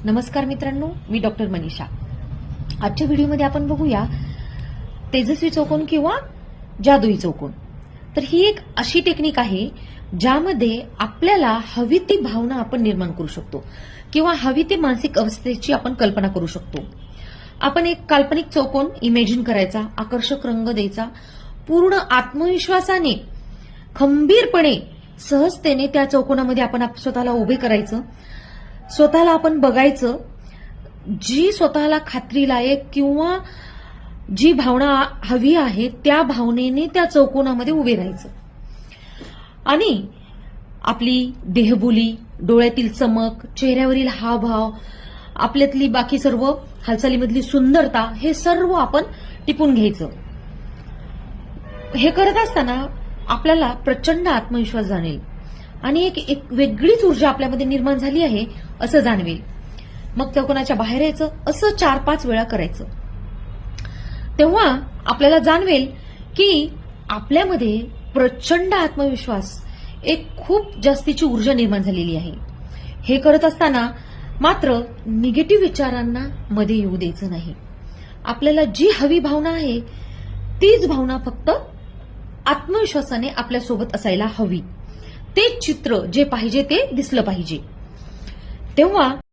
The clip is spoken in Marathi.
नमस्कार मित्रांनो, मी डॉक्टर मनीषा. आजच्या व्हिडिओमध्ये आपण बघूया तेजस्वी चौकोन किंवा जादुई चौकोन. तर ही एक अशी टेक्निक आहे ज्यामध्ये आपल्याला हवी ती भावना आपण निर्माण करू शकतो किंवा हवी ती मानसिक अवस्थेची आपण कल्पना करू शकतो. आपण एक काल्पनिक चौकोन इमॅजिन करायचा, आकर्षक रंग द्यायचा, पूर्ण आत्मविश्वासाने खंबीरपणे सहजतेने त्या चौकोनामध्ये आपण स्वतःला उभे करायचं. स्वतःला आपण बघायचं, जी स्वतःला खात्रीलायक किंवा जी भावना हवी आहे त्या भावनेने त्या चौकोनामध्ये उभे राहायचं आणि आपली देहबोली, डोळ्यातील चमक, चेहऱ्यावरील हावभाव, आपल्यातली बाकी सर्व हालचालीमधली सुंदरता हे सर्व आपण टिपून घ्यायचं. हे करत असताना आपल्याला प्रचंड आत्मविश्वास जाणेल आणि एक वेगळीच ऊर्जा आपल्यामध्ये निर्माण झाली आहे असं जाणवेल. मग चौकोनाच्या बाहेर यायचं, असं 4-5 वेळा करायचं. तेव्हा आपल्याला जाणवेल की आपल्यामध्ये प्रचंड आत्मविश्वास, एक खूप जास्तीची ऊर्जा निर्माण झालेली आहे. हे करत असताना मात्र निगेटिव्ह विचारांना मध्ये येऊ द्यायचं नाही. आपल्याला जी हवी भावना आहे तीच भावना फक्त आत्मविश्वासाने आपल्यासोबत असायला हवी. ते चित्र जे पाहिजे ते दिसलं पाहिजे. तेव्हा